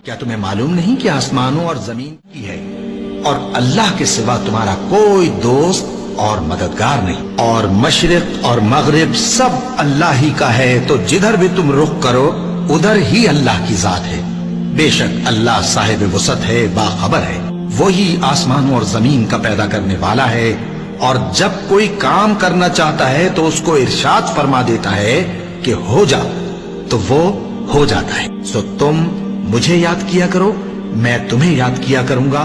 کیا تمہیں معلوم نہیں کہ آسمانوں اور زمین کی ہے اور اللہ کے سوا تمہارا کوئی دوست اور مددگار نہیں، اور مشرق اور مغرب سب اللہ ہی کا ہے، تو جدھر بھی تم رخ کرو ادھر ہی اللہ کی ذات ہے۔ بے شک اللہ صاحب وسعت ہے، باخبر ہے، وہی آسمانوں اور زمین کا پیدا کرنے والا ہے، اور جب کوئی کام کرنا چاہتا ہے تو اس کو ارشاد فرما دیتا ہے کہ ہو جا، تو وہ ہو جاتا ہے۔ سو تم مجھے یاد کیا کرو، میں تمہیں یاد کیا کروں گا،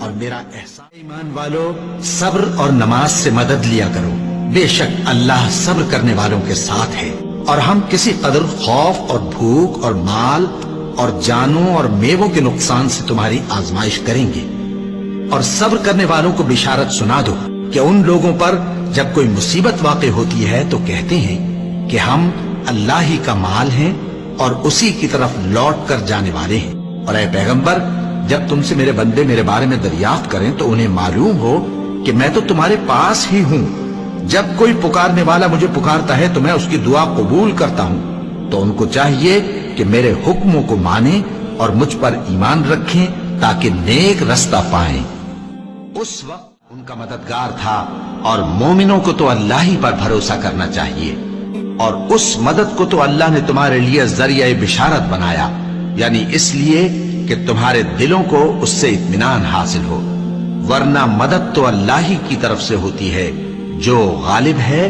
اور میرا احسان۔ ایمان والو، صبر اور نماز سے مدد لیا کرو، بے شک اللہ صبر کرنے والوں کے ساتھ ہے۔ اور ہم کسی قدر خوف اور بھوک اور مال اور جانوں اور میووں کے نقصان سے تمہاری آزمائش کریں گے، اور صبر کرنے والوں کو بشارت سنا دو کہ ان لوگوں پر جب کوئی مصیبت واقع ہوتی ہے تو کہتے ہیں کہ ہم اللہ ہی کا مال ہیں اور اسی کی طرف لوٹ کر جانے والے ہیں۔ اور اے پیغمبر، جب تم سے میرے بندے میرے بارے میں دریافت کریں تو انہیں معلوم ہو کہ میں تو تمہارے پاس ہی ہوں۔ جب کوئی پکارنے والا مجھے پکارتا ہے تو میں اس کی دعا قبول کرتا ہوں، تو ان کو چاہیے کہ میرے حکموں کو مانیں اور مجھ پر ایمان رکھیں تاکہ نیک رستہ پائیں۔ اس وقت ان کا مددگار تھا، اور مومنوں کو تو اللہ ہی پر بھروسہ کرنا چاہیے، اور اس مدد کو تو اللہ نے تمہارے لیے ذریعہ بشارت بنایا، یعنی اس لیے کہ تمہارے دلوں کو اس سے اطمینان حاصل ہو، ورنہ مدد تو اللہ ہی کی طرف سے ہوتی ہے جو غالب ہے،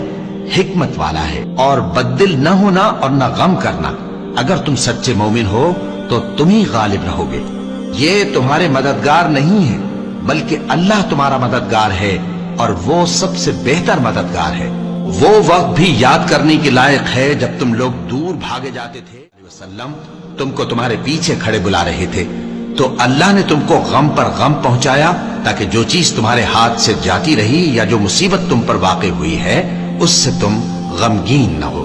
حکمت والا ہے۔ اور بددل نہ ہونا اور نہ غم کرنا، اگر تم سچے مومن ہو تو تم ہی غالب رہو گے۔ یہ تمہارے مددگار نہیں ہیں بلکہ اللہ تمہارا مددگار ہے، اور وہ سب سے بہتر مددگار ہے۔ وہ وقت بھی یاد کرنے کے لائق ہے جب تم لوگ دور بھاگے جاتے تھے وسلم، تم کو تمہارے پیچھے کھڑے بلا رہے تھے، تو اللہ نے تم کو غم پر غم پہنچایا تاکہ جو چیز تمہارے ہاتھ سے جاتی رہی یا جو مصیبت تم پر واقع ہوئی ہے اس سے تم غمگین نہ ہو،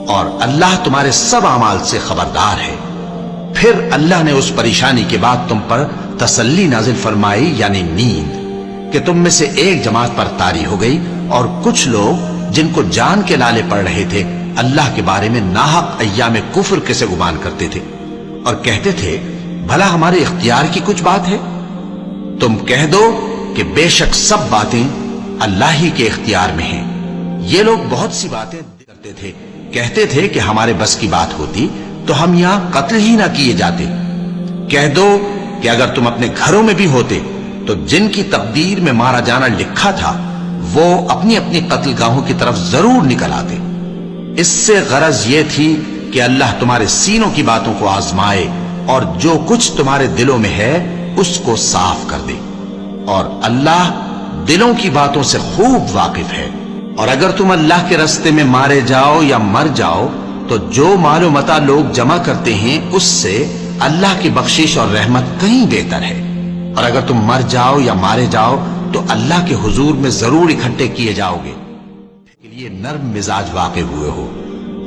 اور اللہ تمہارے سب اعمال سے خبردار ہے۔ پھر اللہ نے اس پریشانی کے بعد تم پر تسلی نازل فرمائی، یعنی نیند، کہ تم میں سے ایک جماعت پر طاری ہو گئی، اور کچھ لوگ جن کو جان کے لالے پڑ رہے تھے اللہ کے بارے میں ناحق ایام کفر کے سے گمان کرتے تھے، اور کہتے تھے بھلا ہمارے اختیار کی کچھ بات ہے؟ تم کہہ دو کہ بے شک سب باتیں اللہ ہی کے اختیار میں ہیں۔ یہ لوگ بہت سی باتیں کرتے تھے، کہتے تھے کہ ہمارے بس کی بات ہوتی تو ہم یہاں قتل ہی نہ کیے جاتے۔ کہہ دو کہ اگر تم اپنے گھروں میں بھی ہوتے تو جن کی تقدیر میں مارا جانا لکھا تھا وہ اپنی اپنی قتل گاہوں کی طرف ضرور نکل آتے۔ اس سے غرض یہ تھی کہ اللہ تمہارے سینوں کی باتوں کو آزمائے، اور جو کچھ تمہارے دلوں میں ہے اس کو صاف کر دے، اور اللہ دلوں کی باتوں سے خوب واقف ہے۔ اور اگر تم اللہ کے راستے میں مارے جاؤ یا مر جاؤ تو جو مال و متاع لوگ جمع کرتے ہیں اس سے اللہ کی بخشش اور رحمت کہیں بہتر ہے، اور اگر تم مر جاؤ یا مارے جاؤ تو اللہ کے حضور میں ضرور اکٹھے کیے جاؤ گے، کے لیے نرم مزاج واقع ہوئے ہو۔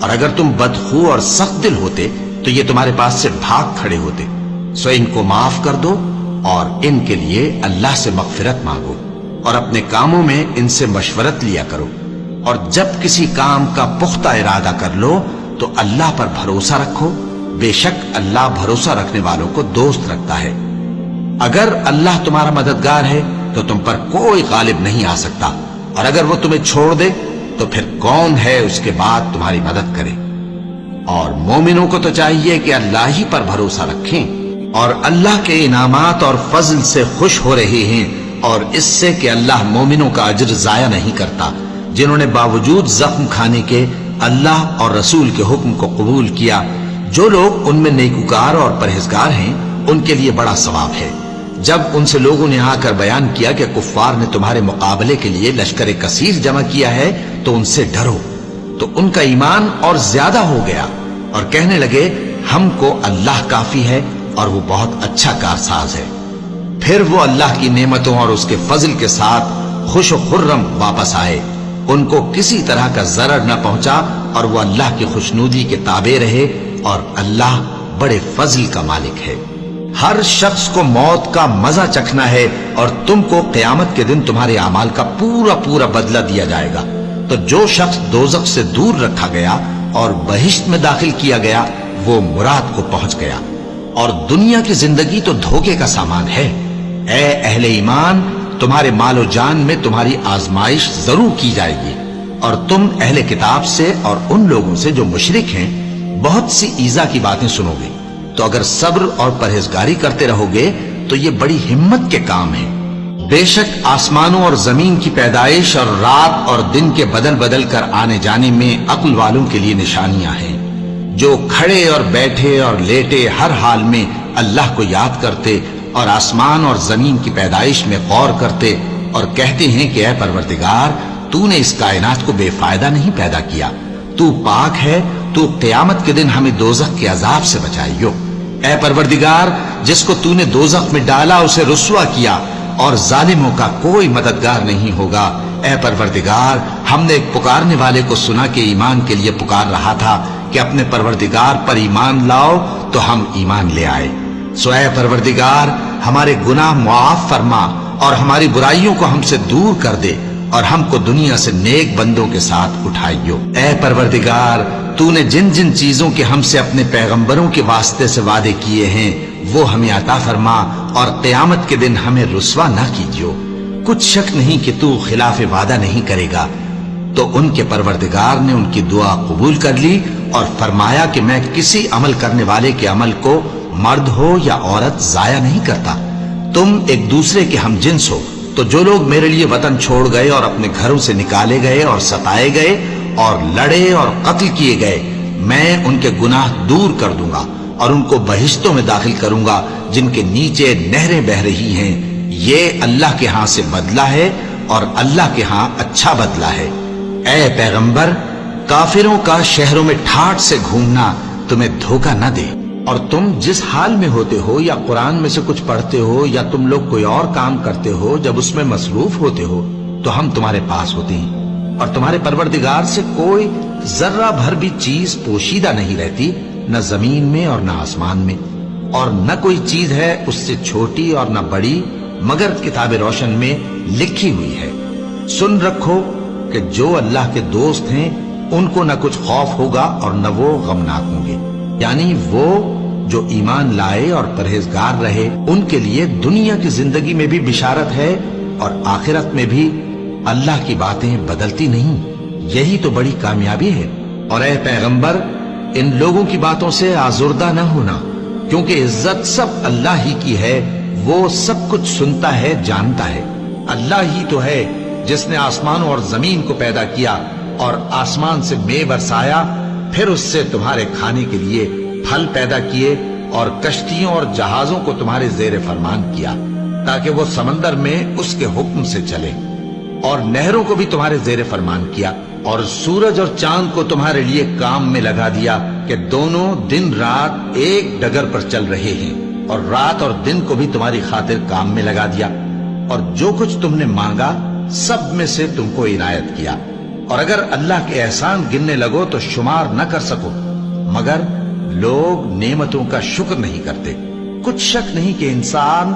اور اگر تم بدخو اور سخت دل ہوتے تو یہ تمہارے پاس سے بھاگ کھڑے ہوتے۔ سو ان کو معاف کر دو اور ان کے لیے اللہ سے مغفرت مانگو، اور اپنے کاموں میں ان سے مشورت لیا کرو، اور جب کسی کام کا پختہ ارادہ کر لو تو اللہ پر بھروسہ رکھو، بے شک اللہ بھروسہ رکھنے والوں کو دوست رکھتا ہے۔ اگر اللہ تمہارا مددگار ہے تو تم پر کوئی غالب نہیں آ سکتا، اور اگر وہ تمہیں چھوڑ دے تو پھر کون ہے اس کے بعد تمہاری مدد کرے۔ اور مومنوں کو تو چاہیے کہ اللہ ہی پر بھروسہ رکھیں، اور اللہ کے انعامات اور فضل سے خوش ہو رہے ہیں، اور اس سے کہ اللہ مومنوں کا اجر ضائع نہیں کرتا، جنہوں نے باوجود زخم کھانے کے اللہ اور رسول کے حکم کو قبول کیا۔ جو لوگ ان میں نیکوکار اور پرہیزگار ہیں ان کے لیے بڑا ثواب ہے۔ جب ان سے لوگوں نے آ کر بیان کیا کہ کفار نے تمہارے مقابلے کے لیے لشکر کثیر جمع کیا ہے تو ان سے ڈرو، تو ان کا ایمان اور زیادہ ہو گیا، اور کہنے لگے ہم کو اللہ کافی ہے اور وہ بہت اچھا کارساز ہے۔ پھر وہ اللہ کی نعمتوں اور اس کے فضل کے ساتھ خوش و خرم واپس آئے، ان کو کسی طرح کا ضرر نہ پہنچا، اور وہ اللہ کی خوشنودی کے تابع رہے، اور اللہ بڑے فضل کا مالک ہے۔ ہر شخص کو موت کا مزہ چکھنا ہے، اور تم کو قیامت کے دن تمہارے اعمال کا پورا پورا بدلہ دیا جائے گا۔ تو جو شخص دوزخ سے دور رکھا گیا اور بہشت میں داخل کیا گیا وہ مراد کو پہنچ گیا، اور دنیا کی زندگی تو دھوکے کا سامان ہے۔ اے اہل ایمان، تمہارے مال و جان میں تمہاری آزمائش ضرور کی جائے گی، اور تم اہل کتاب سے اور ان لوگوں سے جو مشرک ہیں بہت سی ایذا کی باتیں سنو گے۔ تو اگر صبر اور پرہیزگاری کرتے رہو گے تو یہ بڑی ہمت کے کام ہیں۔ بے شک آسمانوں اور زمین کی پیدائش اور رات اور دن کے بدل بدل کر آنے جانے میں عقل والوں کے لیے نشانیاں ہیں، جو کھڑے اور بیٹھے اور لیٹے ہر حال میں اللہ کو یاد کرتے اور آسمان اور زمین کی پیدائش میں غور کرتے اور کہتے ہیں کہ اے پروردگار، تو نے اس کائنات کو بے فائدہ نہیں پیدا کیا، تو پاک ہے، تو قیامت کے دن ہمیں دوزخ کے عذاب سے بچائیو۔ اے پروردگار، جس کو تو نے دوزخ میں ڈالا اسے رسوا کیا، اور ظالموں کا کوئی مددگار نہیں ہوگا۔ اے پروردگار، ہم نے ایک پکارنے والے کو سنا کہ ایمان کے لیے پکار رہا تھا کہ اپنے پروردگار پر ایمان لاؤ، تو ہم ایمان لے آئے۔ سو اے پروردگار، ہمارے گناہ معاف فرما اور ہماری برائیوں کو ہم سے دور کر دے، اور ہم کو دنیا سے نیک بندوں کے ساتھ اٹھائیو۔ اے پروردگار، تو نے جن جن چیزوں کے ہم سے اپنے پیغمبروں کے واسطے سے وعدے کیے ہیں وہ ہمیں عطا فرما، اور قیامت کے دن ہمیں رسوا نہ کیجیو۔ کچھ شک نہیں کہ تو خلاف وعدہ نہیں کرے گا۔ تو ان کے پروردگار نے ان کی دعا قبول کر لی اور فرمایا کہ میں کسی عمل کرنے والے کے عمل کو مرد ہو یا عورت ضائع نہیں کرتا۔ تم ایک دوسرے کے ہم جنس ہو، تو جو لوگ میرے لیے وطن چھوڑ گئے اور اپنے گھروں سے نکالے گئے اور ستائے گئے اور لڑے اور قتل کیے گئے، میں ان کے گناہ دور کر دوں گا اور ان کو بہشتوں میں داخل کروں گا جن کے نیچے نہریں بہہ رہی ہیں۔ یہ اللہ کے ہاں سے بدلہ ہے اور اللہ کے ہاں اچھا بدلہ ہے۔ اے پیغمبر، کافروں کا شہروں میں ٹھاٹھ سے گھومنا تمہیں دھوکہ نہ دے، اور تم جس حال میں ہوتے ہو یا قرآن میں سے کچھ پڑھتے ہو یا تم لوگ کوئی اور کام کرتے ہو، جب اس میں مصروف ہوتے ہو تو ہم تمہارے پاس ہوتے ہیں، اور تمہارے پروردگار سے کوئی ذرہ بھر بھی چیز پوشیدہ نہیں رہتی، نہ زمین میں اور نہ آسمان میں، اور نہ کوئی چیز ہے اس سے چھوٹی اور نہ بڑی مگر کتاب روشن میں لکھی ہوئی ہے۔ سن رکھو کہ جو اللہ کے دوست ہیں ان کو نہ کچھ خوف ہوگا اور نہ وہ غمناک ہوں گے، یعنی وہ جو ایمان لائے اور پرہیزگار رہے ان کے لیے دنیا کی زندگی میں بھی بشارت ہے، اور آخرت میں بھی اللہ کی باتیں بدلتی نہیں۔ یہی تو بڑی کامیابی ہے۔ اور اے پیغمبر، ان لوگوں کی باتوں سے آزردہ نہ ہونا، کیونکہ عزت سب اللہ ہی کی ہے، وہ سب کچھ سنتا ہے، جانتا ہے۔ اللہ ہی تو ہے جس نے آسمانوں اور زمین کو پیدا کیا اور آسمان سے مے برسایا، پھر اس سے تمہارے کھانے کے لیے پھل پیدا کیے، اور کشتیوں اور جہازوں کو تمہارے زیر فرمان کیا تاکہ وہ سمندر میں اس کے حکم سے چلے، اور نہروں کو بھی تمہارے زیر فرمان کیا، اور سورج اور چاند کو تمہارے لیے کام میں لگا دیا کہ دونوں دن رات ایک ڈگر پر چل رہے ہیں، اور رات اور دن کو بھی تمہاری خاطر کام میں لگا دیا، اور جو کچھ تم نے مانگا سب میں سے تم کو عنایت کیا، اور اگر اللہ کے احسان گننے لگو تو شمار نہ کر سکو، مگر لوگ نعمتوں کا شکر نہیں کرتے۔ کچھ شک نہیں کہ انسان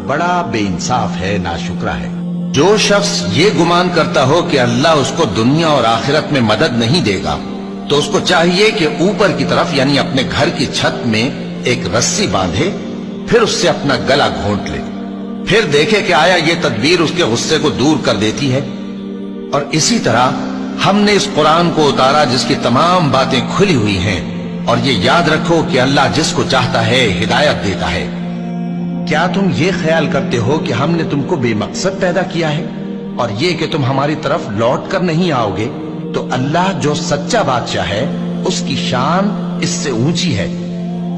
بڑا بے انصاف ہے، ناشکرا ہے۔ جو شخص یہ گمان کرتا ہو کہ اللہ اس کو دنیا اور آخرت میں مدد نہیں دے گا، تو اس کو چاہیے کہ اوپر کی طرف یعنی اپنے گھر کی چھت میں ایک رسی باندھے، پھر اس سے اپنا گلا گھونٹ لے، پھر دیکھے کہ آیا یہ تدبیر اس کے غصے کو دور کر دیتی ہے۔ اور اسی طرح ہم نے اس قرآن کو اتارا جس کی تمام باتیں کھلی ہوئی ہیں، اور یہ یاد رکھو کہ اللہ جس کو چاہتا ہے ہدایت دیتا ہے۔ کیا تم یہ خیال کرتے ہو کہ ہم نے تم کو بے مقصد پیدا کیا ہے، اور یہ کہ تم ہماری طرف لوٹ کر نہیں آؤ گے؟ تو اللہ جو سچا بادشاہ ہے اس کی شان اس سے اونچی ہے،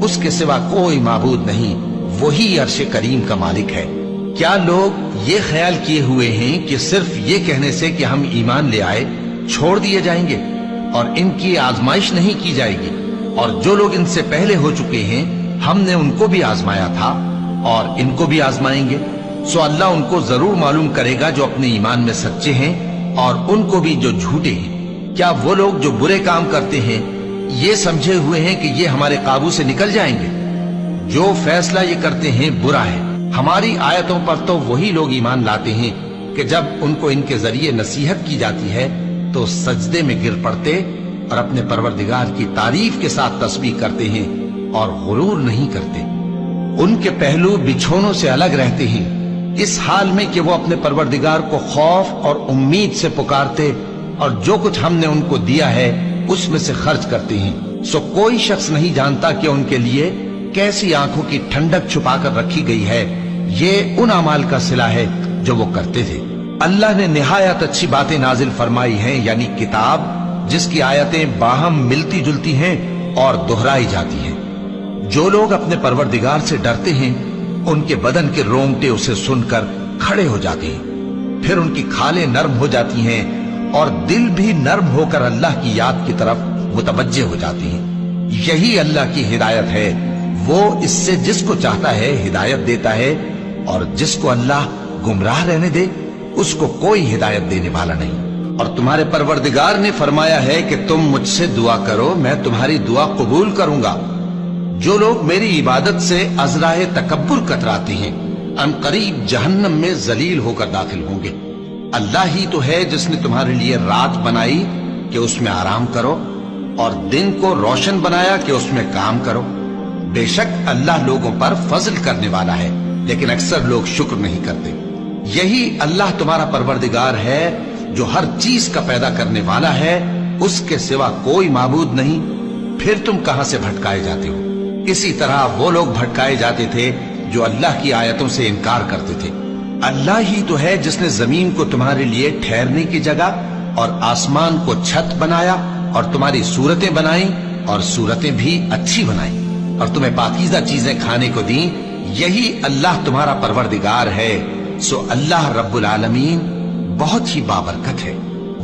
اس کے سوا کوئی معبود نہیں، وہی عرش کریم کا مالک ہے۔ کیا لوگ یہ خیال کیے ہوئے ہیں کہ صرف یہ کہنے سے کہ ہم ایمان لے آئے چھوڑ دیے جائیں گے اور ان کی آزمائش نہیں کی جائے گی؟ اور جو لوگ ان سے پہلے ہو چکے ہیں ہم نے ان کو بھی آزمایا تھا اور ان کو بھی آزمائیں گے، سو اللہ ان کو ضرور معلوم کرے گا جو اپنے ایمان میں سچے ہیں اور ان کو بھی جو جھوٹے ہیں۔ کیا وہ لوگ جو برے کام کرتے ہیں یہ سمجھے ہوئے ہیں کہ یہ ہمارے قابو سے نکل جائیں گے؟ جو فیصلہ یہ کرتے ہیں برا ہے۔ ہماری آیتوں پر تو وہی لوگ ایمان لاتے ہیں کہ جب ان کو ان کے ذریعے نصیحت کی جاتی ہے تو سجدے میں گر پڑتے اور اپنے پروردگار کی تعریف کے ساتھ تسبیح کرتے ہیں اور غرور نہیں کرتے۔ ان کے پہلو بچھونوں سے الگ رہتے ہیں، اس حال میں کہ وہ اپنے پروردگار کو خوف اور امید سے پکارتے اور جو کچھ ہم نے ان کو دیا ہے اس میں سے خرچ کرتے ہیں۔ سو کوئی شخص نہیں جانتا کہ ان کے لیے کیسی آنکھوں کی ٹھنڈک چھپا کر رکھی گئی ہے، یہ ان اعمال کا صلہ ہے جو وہ کرتے تھے۔ اللہ نے نہایت اچھی باتیں نازل فرمائی ہیں، یعنی کتاب جس کی آیتیں باہم ملتی جلتی ہیں اور دہرائی جاتی ہیں۔ جو لوگ اپنے پروردگار سے ڈرتے ہیں ان کے بدن کے رونگٹے اسے سن کر کھڑے ہو جاتے ہیں، پھر ان کی کھالیں نرم ہو جاتی ہیں اور دل بھی نرم ہو کر اللہ کی یاد کی طرف متوجہ ہو جاتی ہیں۔ یہی اللہ کی ہدایت ہے، وہ اس سے جس کو چاہتا ہے ہدایت دیتا ہے، اور جس کو اللہ گمراہ رہنے دے اس کو کوئی ہدایت دینے والا نہیں۔ اور تمہارے پروردگار نے فرمایا ہے کہ تم مجھ سے دعا کرو، میں تمہاری دعا قبول کروں گا۔ جو لوگ میری عبادت سے ازراہ تکبر کتراتے ہیں ان قریب جہنم میں ذلیل ہو کر داخل ہوں گے۔ اللہ ہی تو ہے جس نے تمہارے لیے رات بنائی کہ اس میں آرام کرو اور دن کو روشن بنایا کہ اس میں کام کرو۔ بے شک اللہ لوگوں پر فضل کرنے والا ہے، لیکن اکثر لوگ شکر نہیں کرتے۔ یہی اللہ تمہارا پروردگار ہے جو ہر چیز کا پیدا کرنے والا ہے، اس کے سوا کوئی معبود نہیں، پھر تم کہاں سے بھٹکائے جاتے ہو؟ اسی طرح وہ لوگ بھٹکائے جاتے تھے جو اللہ کی آیتوں سے انکار کرتے تھے۔ اللہ ہی تو ہے جس نے زمین کو تمہارے لیے ٹھہرنے کی جگہ اور آسمان کو چھت بنایا اور تمہاری صورتیں بنائیں اور صورتیں بھی اچھی بنائیں اور تمہیں پاکیزہ چیزیں کھانے کو دیں۔ یہی اللہ تمہارا پروردگار ہے، سو اللہ رب العالمین بہت ہی بابرکت ہے۔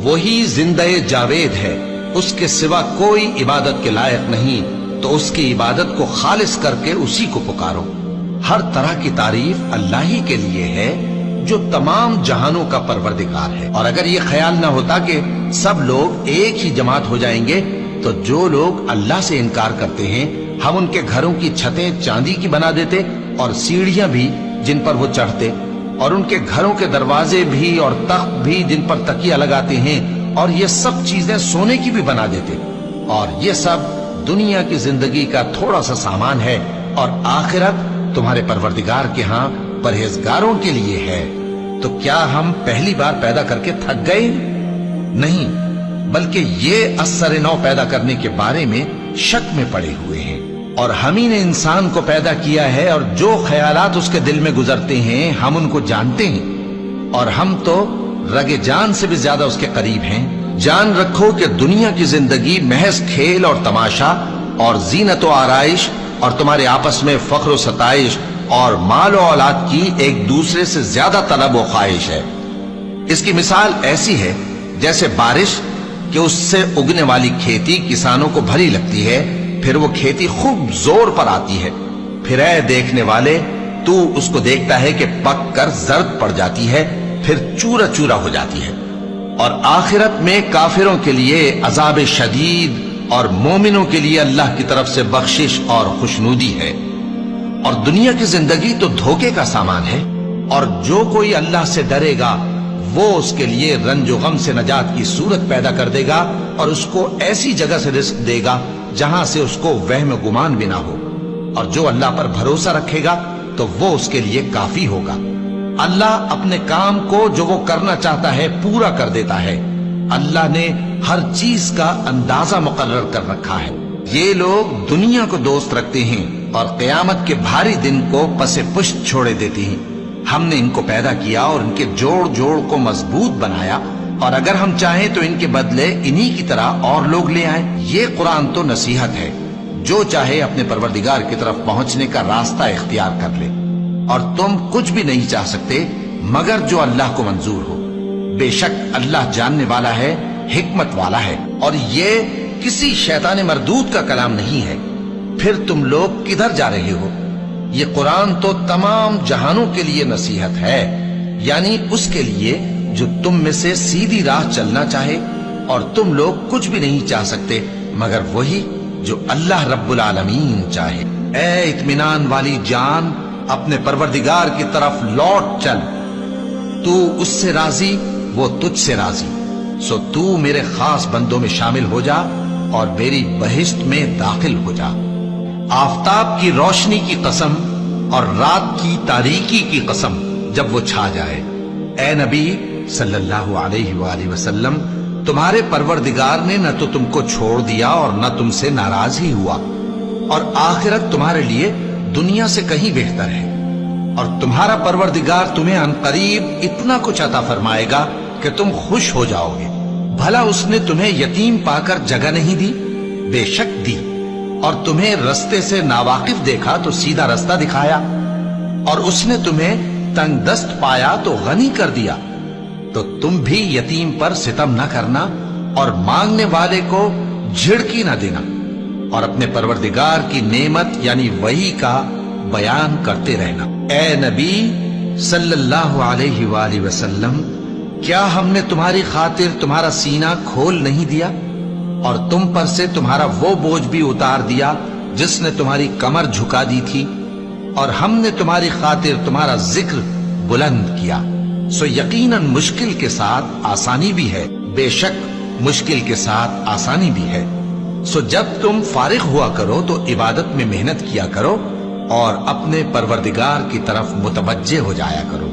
وہی زندہ جاوید ہے، اس کے سوا کوئی عبادت کے لائق نہیں، تو اس کی عبادت کو خالص کر کے اسی کو پکارو۔ ہر طرح کی تعریف اللہ ہی کے لیے ہے جو تمام جہانوں کا پروردگار ہے۔ اور اگر یہ خیال نہ ہوتا کہ سب لوگ ایک ہی جماعت ہو جائیں گے تو جو لوگ اللہ سے انکار کرتے ہیں ہم ان کے گھروں کی چھتیں چاندی کی بنا دیتے اور سیڑھیاں بھی جن پر وہ چڑھتے، اور ان کے گھروں کے دروازے بھی اور تخت بھی جن پر تکیہ لگاتے ہیں، اور یہ سب چیزیں سونے کی بھی بنا دیتے۔ اور یہ سب دنیا کی زندگی کا تھوڑا سا سامان ہے، اور آخرت تمہارے پروردگار کے ہاں پرہیزگاروں کے لیے ہے۔ تو کیا ہم پہلی بار پیدا کر کے تھک گئے؟ نہیں، بلکہ یہ اثر نو پیدا کرنے کے بارے میں شک میں پڑے ہوئے ہیں۔ اور ہم ہی نے انسان کو پیدا کیا ہے، اور جو خیالات اس کے دل میں گزرتے ہیں ہم ان کو جانتے ہیں، اور ہم تو رگ جان سے بھی زیادہ اس کے قریب ہیں۔ جان رکھو کہ دنیا کی زندگی محض کھیل اور تماشا اور زینت و آرائش اور تمہارے آپس میں فخر و ستائش اور مال و اولاد کی ایک دوسرے سے زیادہ طلب و خواہش ہے۔ اس کی مثال ایسی ہے جیسے بارش کہ اس سے اگنے والی کھیتی کسانوں کو بھری لگتی ہے، پھر وہ کھیتی خوب زور پر آتی ہے، پھر اے دیکھنے والے تو اس کو دیکھتا ہے کہ پک کر زرد پڑ جاتی ہے، پھر چورا چورا ہو جاتی ہے۔ اور آخرت میں کافروں کے لیے عذاب شدید اور مومنوں کے لیے اللہ کی طرف سے بخشش اور خوشنودی ہے۔ اور دنیا کی زندگی تو دھوکے کا سامان ہے، اور جو کوئی اللہ سے ڈرے گا وہ اس کے لیے رنج و غم سے نجات کی صورت پیدا کر دے گا، اور اس کو ایسی جگہ سے رزق دے گا جہاں سے اس کو وہم و گمان بھی نہ ہو۔ اور جو اللہ پر بھروسہ رکھے گا تو وہ اس کے لیے کافی ہوگا۔ اللہ اپنے کام کو جو وہ کرنا چاہتا ہے پورا کر دیتا ہے۔ اللہ نے ہر چیز کا اندازہ مقرر کر رکھا ہے۔ یہ لوگ دنیا کو دوست رکھتے ہیں اور قیامت کے بھاری دن کو پس پشت چھوڑے دیتے ہیں۔ ہم نے ان کو پیدا کیا اور ان کے جوڑ جوڑ کو مضبوط بنایا، اور اگر ہم چاہیں تو ان کے بدلے انہی کی طرح اور لوگ لے آئیں۔ یہ قرآن تو نصیحت ہے، جو چاہے اپنے پروردگار کی طرف پہنچنے کا راستہ اختیار کر لے، اور تم کچھ بھی نہیں چاہ سکتے مگر جو اللہ کو منظور ہو۔ بے شک اللہ جاننے والا ہے، حکمت والا ہے، اور یہ کسی شیطان مردود کا کلام نہیں ہے۔ پھر تم لوگ کدھر جا رہے ہو؟ یہ قرآن تو تمام جہانوں کے لیے نصیحت ہے، یعنی اس کے لیے جو تم میں سے سیدھی راہ چلنا چاہے، اور تم لوگ کچھ بھی نہیں چاہ سکتے مگر وہی جو اللہ رب العالمین چاہے۔ اے اطمینان والی جان، اپنے پروردگار کی طرف لوٹ چل، تو اس سے راضی وہ تجھ سے راضی، سو تو میرے خاص بندوں میں شامل ہو جا اور میری بہشت میں داخل ہو جا۔ آفتاب کی روشنی کی قسم اور رات کی تاریکی کی قسم جب وہ چھا جائے۔ اے نبی صلی اللہ علیہ وآلہ وسلم، تمہارے پروردگار نے نہ تو تم کو چھوڑ دیا اور نہ تم سے ناراض ہی ہوا، اور آخرت تمہارے لیے دنیا سے کہیں بہتر ہے، اور تمہارا پروردگار تمہیں عنقریب اتنا کچھ عطا فرمائے گا کہ تم خوش ہو جاؤ گے۔ بھلا اس نے تمہیں یتیم پا کر جگہ نہیں دی؟ بے شک دی، اور تمہیں رستے سے ناواقف دیکھا تو سیدھا رستہ دکھایا، اور اس نے تمہیں تنگ دست پایا تو غنی کر دیا۔ تو تم بھی یتیم پر ستم نہ کرنا اور مانگنے والے کو جھڑکی نہ دینا، اور اپنے پروردگار کی نعمت یعنی وحی کا بیان کرتے رہنا۔ اے نبی صلی اللہ علیہ وآلہ وسلم، کیا ہم نے تمہاری خاطر تمہارا سینہ کھول نہیں دیا اور تم پر سے تمہارا وہ بوجھ بھی اتار دیا جس نے تمہاری کمر جھکا دی تھی، اور ہم نے تمہاری خاطر تمہارا ذکر بلند کیا؟ سو یقیناً مشکل کے ساتھ آسانی بھی ہے، بے شک مشکل کے ساتھ آسانی بھی ہے۔ سو جب تم فارغ ہوا کرو تو عبادت میں محنت کیا کرو اور اپنے پروردگار کی طرف متوجہ ہو جایا کرو۔